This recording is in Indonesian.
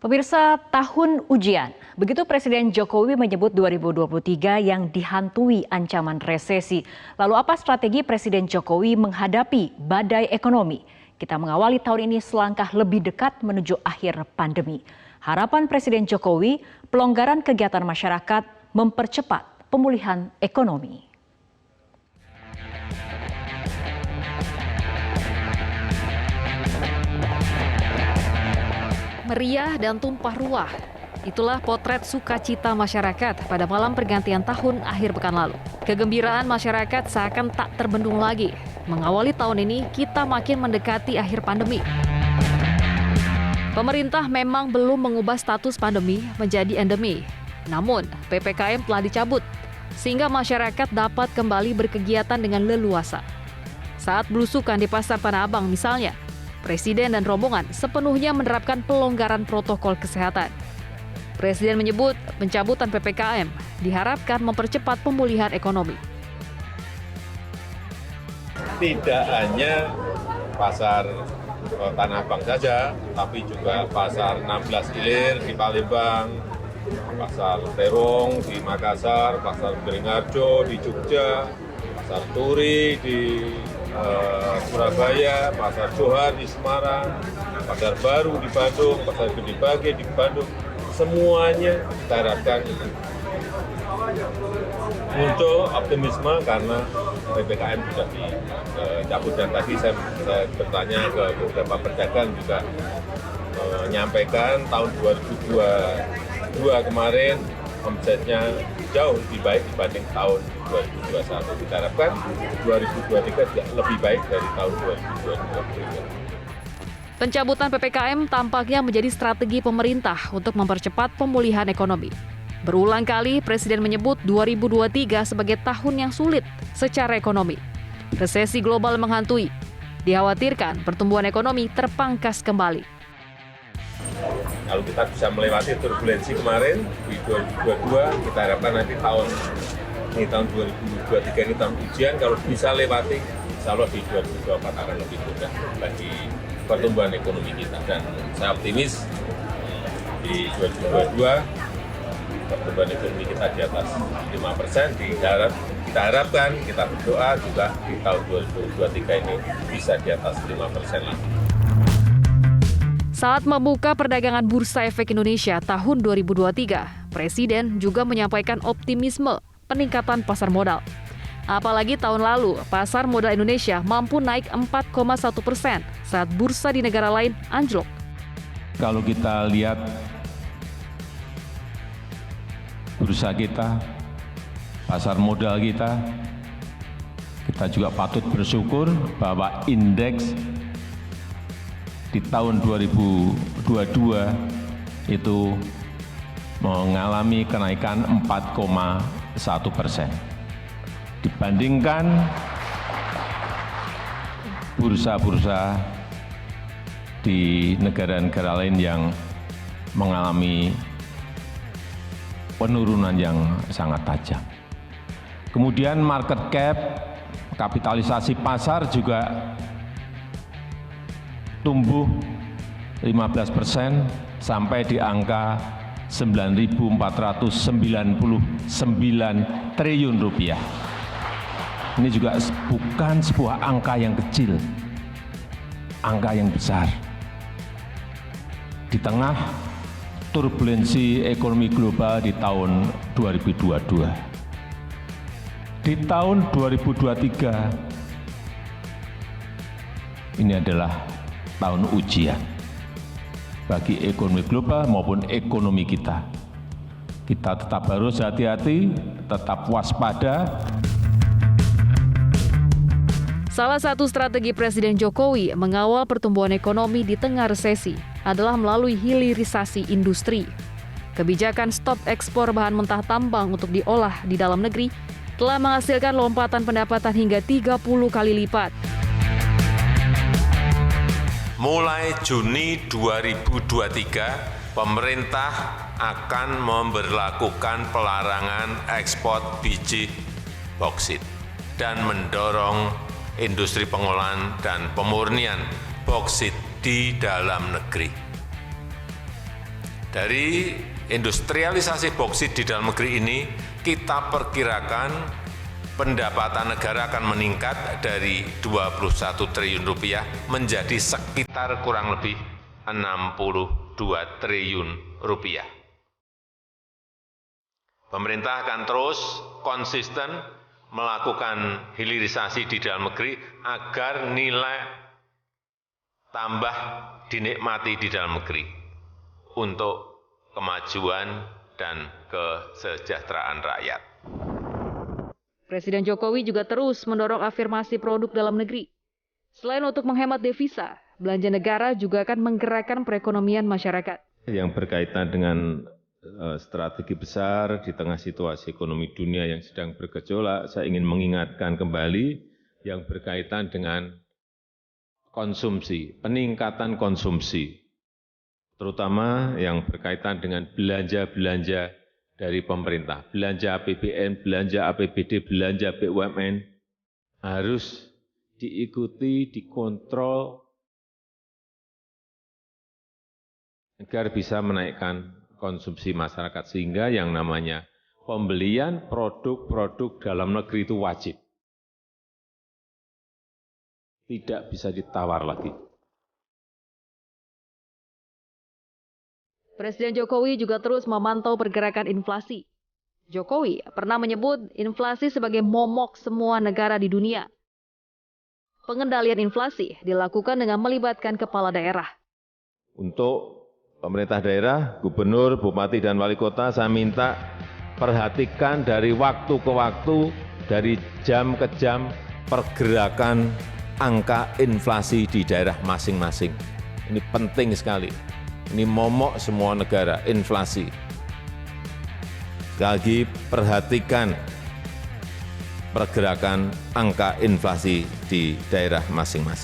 Pemirsa, tahun ujian. Begitu Presiden Jokowi menyebut 2023 yang dihantui ancaman resesi. Lalu apa strategi Presiden Jokowi menghadapi badai ekonomi? Kita mengawali tahun ini selangkah lebih dekat menuju akhir pandemi. Harapan Presiden Jokowi, pelonggaran kegiatan masyarakat mempercepat pemulihan ekonomi. Meriah dan tumpah ruah. Itulah potret sukacita masyarakat pada malam pergantian tahun akhir pekan lalu. Kegembiraan masyarakat seakan tak terbendung lagi. Mengawali tahun ini, kita makin mendekati akhir pandemi. Pemerintah memang belum mengubah status pandemi menjadi endemi. Namun, PPKM telah dicabut, sehingga masyarakat dapat kembali berkegiatan dengan leluasa. Saat belusukan di Pasar Tanah Abang misalnya, Presiden dan rombongan sepenuhnya menerapkan pelonggaran protokol kesehatan. Presiden menyebut pencabutan PPKM diharapkan mempercepat pemulihan ekonomi. Tidak hanya Pasar Tanah Abang saja, tapi juga Pasar 16 Ilir di Palembang, Pasar Terong di Makassar, Pasar Beringharjo di Jogja, Pasar Turi di Surabaya, Pasar Johar di Semarang, Pasar Baru di Bandung, Pasar Gede Bage di Bandung, semuanya kita harapkan muncul optimisme karena PPKM sudah dicabut. Dan tadi saya bertanya ke beberapa pedagang juga menyampaikan tahun 2022 kemarin omsetnya jauh lebih baik dibanding tahun 2021. Kita harapkan 2023 juga lebih baik dari tahun 2022. Pencabutan PPKM tampaknya menjadi strategi pemerintah untuk mempercepat pemulihan ekonomi. Berulang kali Presiden menyebut 2023 sebagai tahun yang sulit secara ekonomi. Resesi global menghantui. Dikhawatirkan pertumbuhan ekonomi terpangkas kembali. Kalau kita bisa melewati turbulensi kemarin di 2022, kita harapkan nanti tahun 2023 ini tahun ujian, kalau bisa lewati, insya Allah di 2024 akan lebih mudah bagi pertumbuhan ekonomi kita. Dan saya optimis di 2022 pertumbuhan ekonomi kita di atas 5%. Kita harapkan, kita berdoa juga di tahun 2023 ini bisa di atas 5% lagi. Saat membuka perdagangan Bursa Efek Indonesia tahun 2023, Presiden juga menyampaikan optimisme peningkatan pasar modal. Apalagi tahun lalu, pasar modal Indonesia mampu naik 4,1% saat bursa di negara lain anjlok. Kalau kita lihat bursa kita, pasar modal kita juga patut bersyukur bahwa indeks di tahun 2022 itu mengalami kenaikan 4,1%. Dibandingkan bursa-bursa di negara-negara lain yang mengalami penurunan yang sangat tajam. Kemudian market cap, kapitalisasi pasar juga tumbuh 15% sampai di angka 9.499 triliun rupiah. Ini juga bukan sebuah angka yang kecil, angka yang besar. Di tengah turbulensi ekonomi global di tahun 2022. Di tahun 2023, ini adalah tahun ujian bagi ekonomi global maupun ekonomi kita. Kita tetap harus hati-hati, tetap waspada. Salah satu strategi Presiden Jokowi mengawal pertumbuhan ekonomi di tengah resesi adalah melalui hilirisasi industri. Kebijakan stop ekspor bahan mentah tambang untuk diolah di dalam negeri telah menghasilkan lompatan pendapatan hingga 30 kali lipat. Mulai Juni 2023, pemerintah akan memberlakukan pelarangan ekspor biji boksit dan mendorong industri pengolahan dan pemurnian boksit di dalam negeri. Dari industrialisasi boksit di dalam negeri ini, kita perkirakan pendapatan negara akan meningkat dari 21 triliun rupiah menjadi sekitar kurang lebih 62 triliun rupiah. Pemerintah akan terus konsisten melakukan hilirisasi di dalam negeri agar nilai tambah dinikmati di dalam negeri untuk kemajuan dan kesejahteraan rakyat. Presiden Jokowi juga terus mendorong afirmasi produk dalam negeri. Selain untuk menghemat devisa, belanja negara juga akan menggerakkan perekonomian masyarakat. Yang berkaitan dengan strategi besar di tengah situasi ekonomi dunia yang sedang bergejolak, saya ingin mengingatkan kembali yang berkaitan dengan konsumsi, peningkatan konsumsi, terutama yang berkaitan dengan belanja-belanja dari pemerintah, belanja APBN, belanja APBD, belanja BUMN, harus diikuti, dikontrol, agar bisa menaikkan konsumsi masyarakat, sehingga yang namanya pembelian produk-produk dalam negeri itu wajib. Tidak bisa ditawar lagi. Presiden Jokowi juga terus memantau pergerakan inflasi. Jokowi pernah menyebut inflasi sebagai momok semua negara di dunia. Pengendalian inflasi dilakukan dengan melibatkan kepala daerah. Untuk pemerintah daerah, gubernur, bupati, dan wali kota, saya minta perhatikan dari waktu ke waktu, dari jam ke jam, pergerakan angka inflasi di daerah masing-masing. Ini penting sekali. Ini momok semua negara, inflasi. Sekali lagi, perhatikan pergerakan angka inflasi di daerah masing-masing.